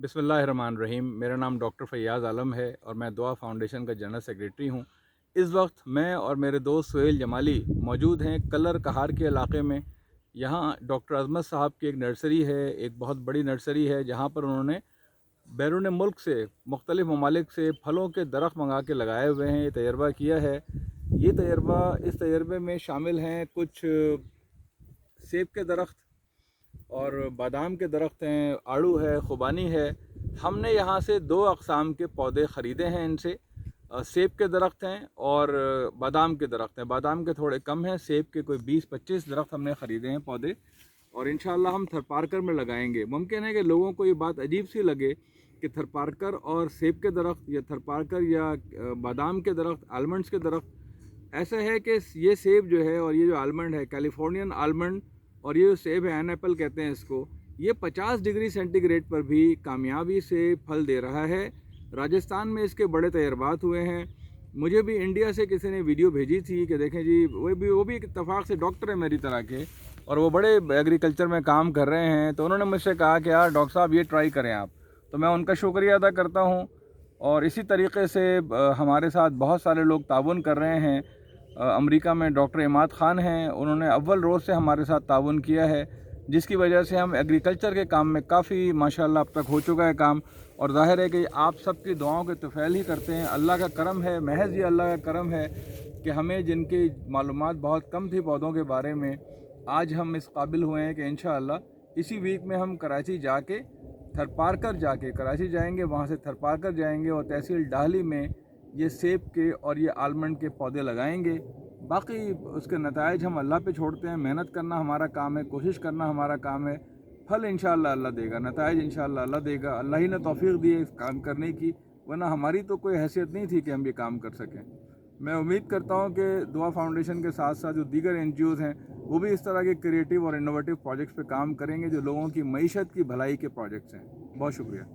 बिस्मिल्लाहिर्रहमानिर्रहीम। मेरा नाम डॉक्टर फैयाज़ आलम है और मैं दुआ फाउंडेशन का जनरल सेक्रेटरी हूँ। इस वक्त मैं और मेरे दोस्त सुहेल जमाली मौजूद हैं कलर कहार के इलाक़े में। यहाँ डॉक्टर अज़मत साहब की एक नर्सरी है, एक बहुत बड़ी नर्सरी है, जहाँ पर उन्होंने बैरून मुल्क से मुख्तलिफ़ ममालिक से फलों के दरख्त मंगा के लगाए हुए हैं। ये तजर्बा किया है। इस तजर्बे में शामिल हैं कुछ सेब के दरख्त और बादाम के दरख्त हैं, आड़ू है, खुबानी है। हमने यहाँ से 2 अक़साम के पौधे ख़रीदे हैं इनसे। सेब के दरख्त हैं और बादाम के दरख्त हैं। बादाम के थोड़े कम हैं, सेब के कोई 20-25 दरख्त हमने ख़रीदे हैं पौधे, और इंशाअल्लाह हम थरपारकर में लगाएंगे। मुमकिन है कि लोगों को ये बात अजीब सी लगे कि थरपारकर और सेब के दरख्त या थरपारकर या बादाम के दरख्त, आलमंड्स के दरख्त। ऐसा है कि ये सेब जो है और ये जो आलमंड है, कैलिफोर्नियन आलमंड, और ये जो सेब है, एनएपल कहते हैं इसको, ये 50 डिग्री सेंटीग्रेड पर भी कामयाबी से फल दे रहा है। राजस्थान में इसके बड़े तजर्बात हुए हैं। मुझे भी इंडिया से किसी ने वीडियो भेजी थी कि देखें जी, वो भी इत्तफाक से डॉक्टर है मेरी तरह के, और वो बड़े एग्रीकल्चर में काम कर रहे हैं। तो उन्होंने मुझसे कहा कि यार डॉक्टर साहब ये ट्राई करें आप। तो मैं उनका शुक्रिया अदा करता हूँ। और इसी तरीके से हमारे साथ बहुत सारे लोग ताउन कर रहे हैं। अमेरिका में डॉक्टर इमाद ख़ान हैं, उन्होंने अव्वल रोज़ से हमारे साथ ताउन किया है, जिसकी वजह से हम एग्रीकल्चर के काम में काफ़ी माशाल्लाह अब तक हो चुका है काम। और ज़ाहिर है कि आप सबकी दुआओं के तुफ़ैल ही करते हैं। अल्लाह का करम है, महज़ ये अल्लाह का करम है कि हमें जिनकी मालूमात बहुत कम थी पौधों के बारे में, आज हम इस काबिल हुए हैं कि इंशाअल्लाह इसी वीक में हम कराची जाके थरपारकर कराची जाएंगे, वहाँ से थरपारकर जाएंगे और तहसील डाहली में ये सेब के और ये आलमंड के पौधे लगाएंगे। बाकी उसके नताइज हम अल्लाह पे छोड़ते हैं। मेहनत करना हमारा काम है, कोशिश करना हमारा काम है। फल इंशाअल्लाह अल्लाह देगा, नताइज इंशाअल्लाह अल्लाह देगा। अल्लाह ही ने तौफीक दी है इस काम करने की, वरना हमारी तो कोई हैसियत नहीं थी कि हम ये काम कर सकें। मैं उम्मीद करता हूँ कि दुआ फाउंडेशन के साथ साथ जो दीगर NGOs हैं, वो भी इस तरह के क्रिएटिव और इनोवेटिव प्रोजेक्ट्स पे काम करेंगे जो लोगों की मईशत की भलाई के प्रोजेक्ट्स हैं। बहुत शुक्रिया।